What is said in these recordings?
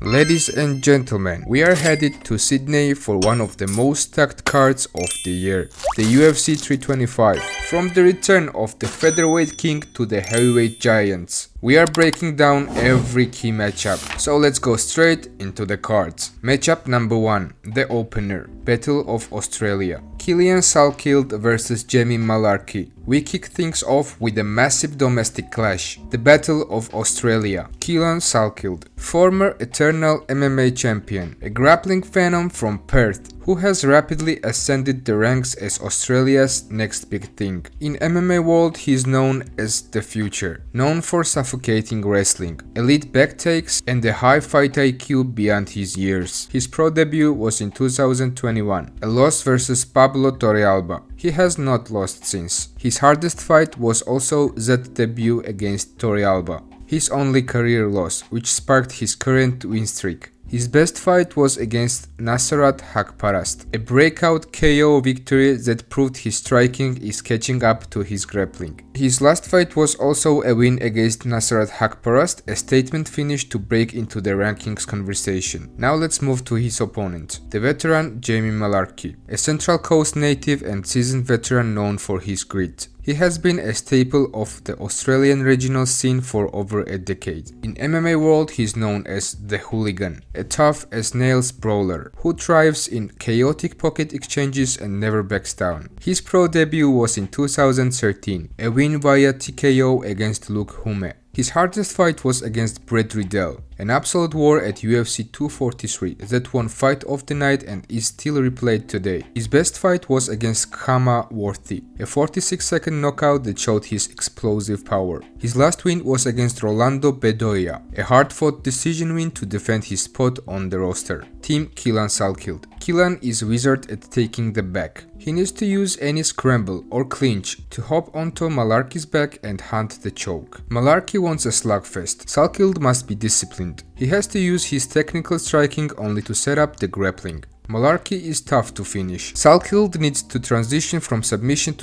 Ladies and gentlemen, we are headed to Sydney for one of the most stacked cards of the year, the UFC 325. From the return of the featherweight king to the heavyweight giants, we are breaking down every key matchup, so let's go straight into the cards. Matchup number 1, the opener, Battle of Australia. Killian Salkild vs Jamie Malarkey. We kick things off with a massive domestic clash, the Battle of Australia. Killian Salkild, former Eternal MMA champion, a grappling phenom from Perth, who has rapidly ascended the ranks as Australia's next big thing. In MMA world, he is known as the Future, known for suffocating wrestling, elite backtakes, and a high fight IQ beyond his years. His pro debut was in 2021, a loss versus Pablo Torrealba. He has not lost since. His hardest fight was also that debut against Torrealba, his only career loss, which sparked his current win streak. His best fight was against Nasrat Hakparast, a breakout KO victory that proved his striking is catching up to his grappling. His last fight was also a win against Nasrat Hakparast, a statement finish to break into the rankings conversation. Now let's move to his opponent, the veteran Jamie Malarkey, a Central Coast native and seasoned veteran known for his grit. He has been a staple of the Australian regional scene for over a decade. In MMA world, he is known as the Hooligan, a tough-as-nails brawler who thrives in chaotic pocket exchanges and never backs down. His pro debut was in 2013, a win via TKO against Luke Hume. His hardest fight was against Brett Riddell, an absolute war at UFC 243 that won Fight of the Night and is still replayed today. His best fight was against Khama Worthy, a 46-second knockout that showed his explosive power. His last win was against Rolando Bedoya, a hard-fought decision win to defend his spot on the roster. Team Killian Salkild. Killian is wizard at taking the back. He needs to use any scramble or clinch to hop onto Malarkey's back and hunt the choke. Malarkey wants a slugfest. Salkild must be disciplined. He has to use his technical striking only to set up the grappling. Malarkey is tough to finish. Salkild needs to transition from submission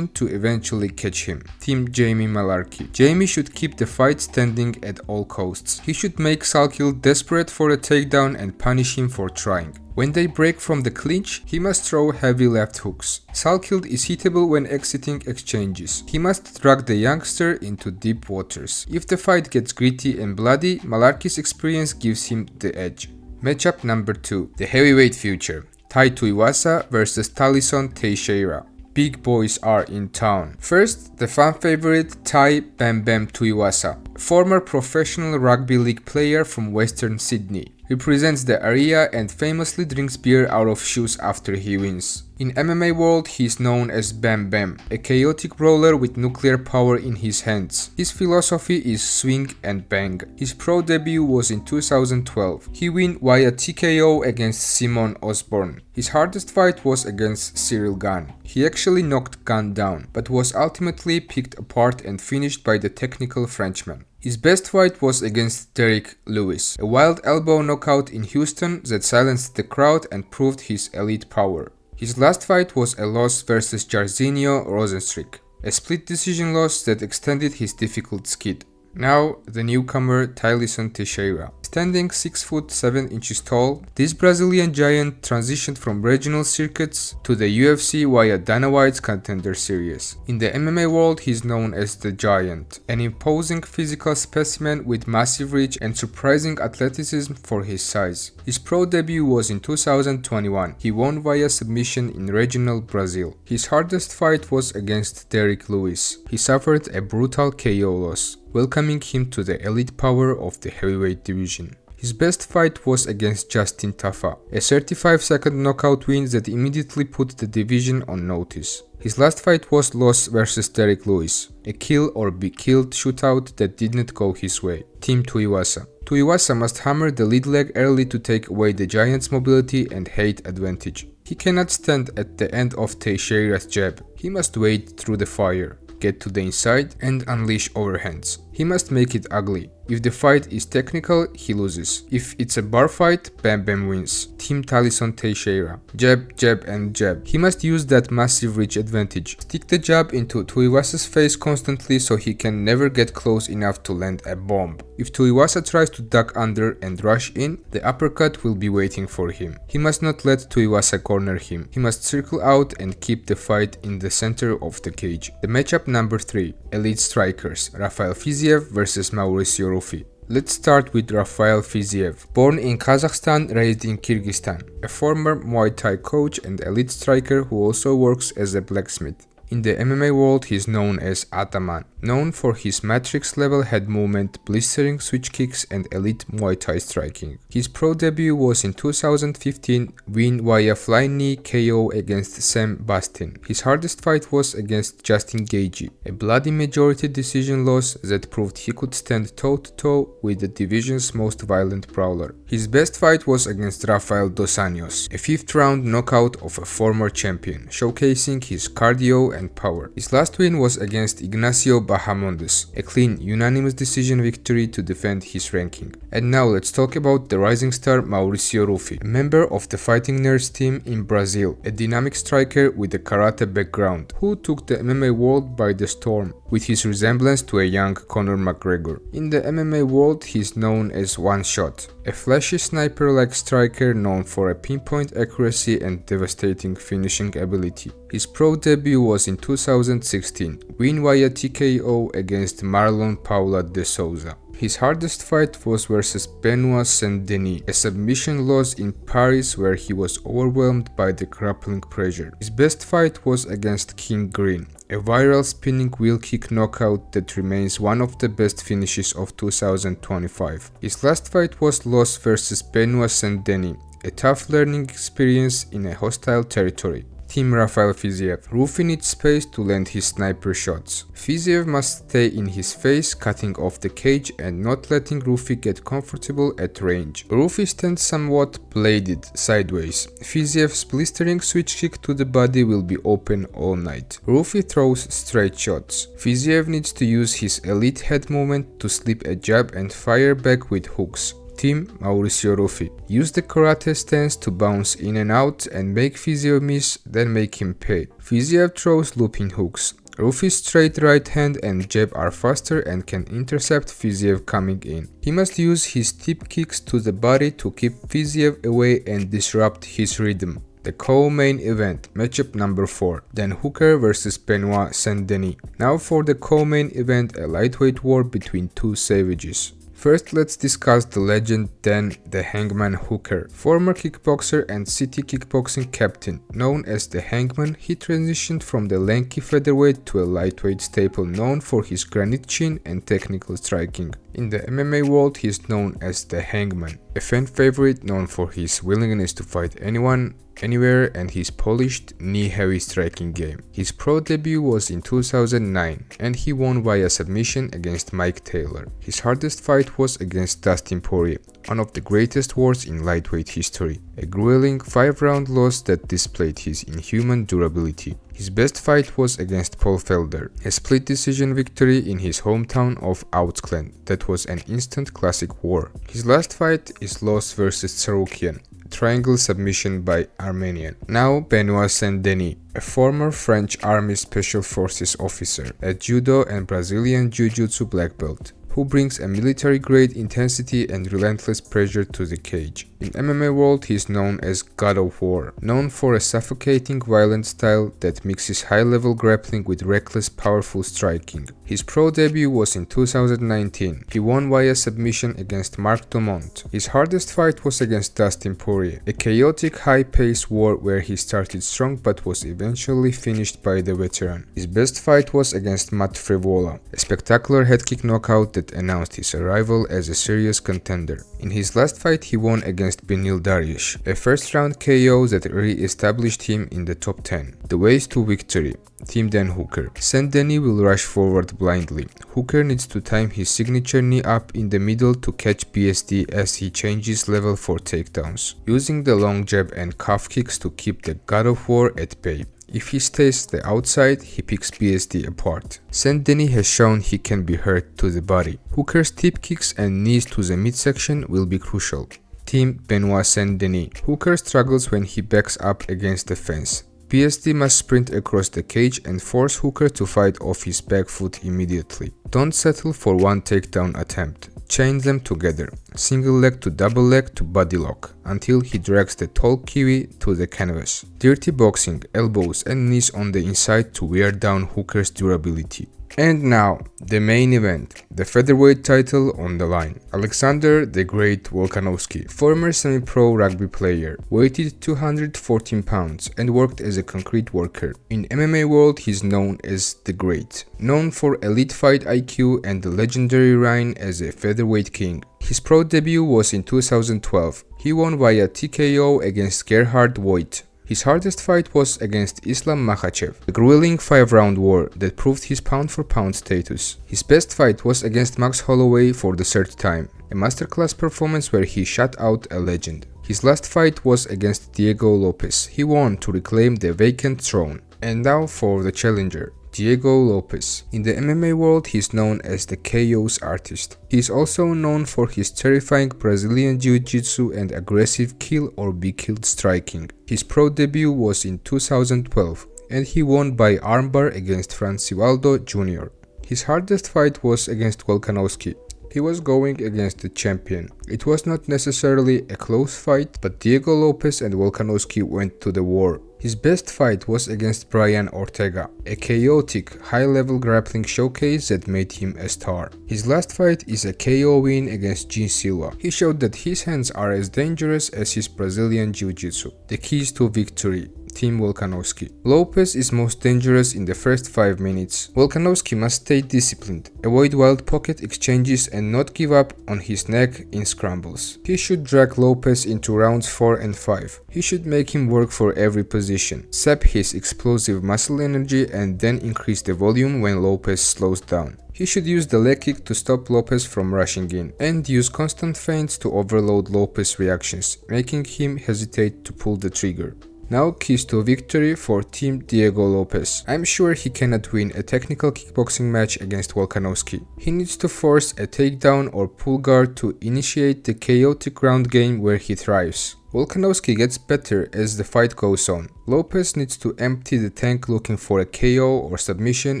to eventually catch him. Team Jamie Malarkey. Jamie should keep the fight standing at all costs. He should make Salkild desperate for a takedown and punish him for trying. When they break from the clinch, he must throw heavy left hooks. Salkild is hittable when exiting exchanges. He must drag the youngster into deep waters. If the fight gets gritty and bloody, Malarkey's experience gives him the edge. Matchup number 2, the heavyweight future, Tai Tuivasa vs Talison Teixeira. Big boys are in town. First, the fan favorite Tai Bam Bam Tuivasa, former professional rugby league player from Western Sydney. Represents the area and famously drinks beer out of shoes after he wins. In MMA world, he is known as Bam Bam, a chaotic brawler with nuclear power in his hands. His philosophy is swing and bang. His pro debut was in 2012. He won via TKO against Simon Osborne. His hardest fight was against Cyril Gane. He actually knocked Gane down, but was ultimately picked apart and finished by the technical Frenchman. His best fight was against Derrick Lewis, a wild elbow knockout in Houston that silenced the crowd and proved his elite power. His last fight was a loss versus Jairzinho Rozenstruik, a split decision loss that extended his difficult skid. Now, the newcomer Talison Teixeira. Standing 6 foot 7 inches tall, this Brazilian giant transitioned from regional circuits to the UFC via Dana White's Contender Series. In the MMA world, he is known as the Giant, an imposing physical specimen with massive reach and surprising athleticism for his size. His pro debut was in 2021. He won via submission in regional Brazil. His hardest fight was against Derrick Lewis. He suffered a brutal KO loss, welcoming him to the elite power of the heavyweight division. His best fight was against Justin Tafa, a 35-second knockout win that immediately put the division on notice. His last fight was loss versus Derrick Lewis, a kill or be killed shootout that did not go his way. Team Tuivasa. Tuivasa must hammer the lead leg early to take away the giant's mobility and height advantage. He cannot stand at the end of Teixeira's jab. He must wade through the fire, get to the inside and unleash overhands. He must make it ugly. If the fight is technical, he loses. If it's a bar fight, Bam Bam wins. Team Talisson Teixeira. Jab, jab and jab. He must use that massive reach advantage. Stick the jab into Tuiwasa's face constantly so he can never get close enough to land a bomb. If Tuivasa tries to duck under and rush in, the uppercut will be waiting for him. He must not let Tuivasa corner him. He must circle out and keep the fight in the center of the cage. The matchup number 3. Elite Strikers. Rafael Fiziev vs Mauricio Ruffi. Let's start with Rafael Fiziev. Born in Kazakhstan, raised in Kyrgyzstan. A former Muay Thai coach and elite striker who also works as a blacksmith. In the MMA world, he is known as Ataman, known for his matrix-level head movement, blistering switch kicks and elite Muay Thai striking. His pro debut was in 2015, win via flying knee KO against Sam Bastin. His hardest fight was against Justin Gaethje, a bloody majority decision loss that proved he could stand toe-to-toe with the division's most violent brawler. His best fight was against Rafael Dos Anjos, a 5th-round knockout of a former champion, showcasing his cardio and power. His last win was against Ignacio Bahamondes, a clean, unanimous decision victory to defend his ranking. And now let's talk about the rising star Mauricio Ruffi, a member of the Fighting Nerds team in Brazil, a dynamic striker with a karate background, who took the MMA world by the storm with his resemblance to a young Conor McGregor. In the MMA world, he is known as One Shot, a flashy sniper-like striker known for a pinpoint accuracy and devastating finishing ability. His pro debut was in 2016, win via TKO against Marlon Paula de Souza. His hardest fight was versus Benoit Saint-Denis, a submission loss in Paris where he was overwhelmed by the grappling pressure. His best fight was against King Green, a viral spinning wheel kick knockout that remains one of the best finishes of 2025. His last fight was loss versus Benoit Saint-Denis, a tough learning experience in a hostile territory. Team Rafael Fiziev. Ruffi needs space to land his sniper shots. Fiziev must stay in his face, cutting off the cage and not letting Ruffi get comfortable at range. Ruffi stands somewhat bladed sideways. Fiziev's blistering switch kick to the body will be open all night. Ruffi throws straight shots. Fiziev needs to use his elite head movement to slip a jab and fire back with hooks. Team Mauricio Ruffi. Use the karate stance to bounce in and out and make Fiziev miss, then make him pay. Fiziev throws looping hooks. Ruffi's straight right hand and jab are faster and can intercept Fiziev coming in. He must use his tip kicks to the body to keep Fiziev away and disrupt his rhythm. The co-main event, matchup number 4, Dan Hooker vs Benoit Saint-Denis. Now for the co-main event, a lightweight war between two savages. First, let's discuss the legend Dan the Hangman Hooker. Former kickboxer and city kickboxing captain. Known as the Hangman, he transitioned from the lanky featherweight to a lightweight staple known for his granite chin and technical striking. In the MMA world, he is known as the Hangman, a fan favorite known for his willingness to fight anyone, anywhere and his polished, knee-heavy striking game. His pro debut was in 2009 and he won via submission against Mike Taylor. His hardest fight was against Dustin Poirier, one of the greatest wars in lightweight history, a grueling 5-round loss that displayed his inhuman durability. His best fight was against Paul Felder, a split decision victory in his hometown of Outsklen that was an instant classic war. His last fight is loss versus Tsarukian, triangle submission by Armenian. Now Benoit Saint-Denis, a former French Army Special Forces officer, a judo and Brazilian jiu-jitsu black belt, who brings a military-grade intensity and relentless pressure to the cage. In MMA world, he is known as God of War, known for a suffocating violent style that mixes high-level grappling with reckless, powerful striking. His pro debut was in 2019. He won via submission against Marc Dumont. His hardest fight was against Dustin Poirier, a chaotic, high-paced war where he started strong but was eventually finished by the veteran. His best fight was against Matt Frevola, a spectacular head kick knockout that announced his arrival as a serious contender. In his last fight, he won against Benil Dariush, a first-round KO that re-established him in the top 10. The ways to victory. Team Dan Hooker. Saint-Denis will rush forward blindly. Hooker needs to time his signature knee up in the middle to catch BSD as he changes level for takedowns, using the long jab and calf kicks to keep the God of War at bay. If he stays the outside, he picks PSD apart. Saint-Denis has shown he can be hurt to the body. Hooker's tip kicks and knees to the midsection will be crucial. Team Benoit Saint-Denis. Hooker struggles when he backs up against the fence. PSD must sprint across the cage and force Hooker to fight off his back foot immediately. Don't settle for one takedown attempt. Chain them together, single leg to double leg to body lock, until he drags the tall Kiwi to the canvas. Dirty boxing, elbows and knees on the inside to wear down Hooker's durability. And now, the main event, the featherweight title on the line. Alexander the Great Volkanovski, former semi-pro rugby player, weighted 214 pounds and worked as a concrete worker. In MMA world, he's known as the Great, known for elite fight IQ and the legendary reign as a featherweight king. His pro debut was in 2012. He won via TKO against Gerhard Voigt. His hardest fight was against Islam Makhachev, a grueling 5-round war that proved his pound-for-pound status. His best fight was against Max Holloway for the third time, a masterclass performance where he shut out a legend. His last fight was against Diego Lopes. He won to reclaim the vacant throne. And now for the challenger, Diego Lopes. In the MMA world, he is known as the KO's artist. He is also known for his terrifying Brazilian Jiu-Jitsu and aggressive kill or be killed striking. His pro debut was in 2012, and he won by armbar against Francivaldo Jr. His hardest fight was against Volkanovski. He was going against the champion. It was not necessarily a close fight, but Diego Lopes and Volkanovski went to the war. His best fight was against Brian Ortega, a chaotic, high-level grappling showcase that made him a star. His last fight is a KO win against Gene Silva. He showed that his hands are as dangerous as his Brazilian Jiu-Jitsu. The keys to victory. Team Volkanovski. Lopes is most dangerous in the first 5 minutes. Volkanovski must stay disciplined, avoid wild pocket exchanges and not give up on his neck in scrambles. He should drag Lopes into rounds 4 and 5. He should make him work for every position, sap his explosive muscle energy and then increase the volume when Lopes slows down. He should use the leg kick to stop Lopes from rushing in, and use constant feints to overload Lopes' reactions, making him hesitate to pull the trigger. Now keys to victory for Team Diego Lopes. I'm sure he cannot win a technical kickboxing match against Volkanovski. He needs to force a takedown or pull guard to initiate the chaotic ground game where he thrives. Volkanovski gets better as the fight goes on. Lopes needs to empty the tank looking for a KO or submission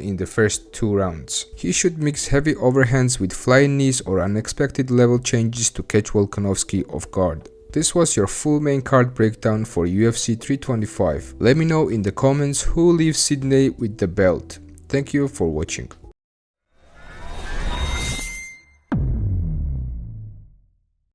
in the first 2 rounds. He should mix heavy overhands with flying knees or unexpected level changes to catch Volkanovski off guard. This was your full main card breakdown for UFC 325. Let me know in the comments who leaves Sydney with the belt. Thank you for watching.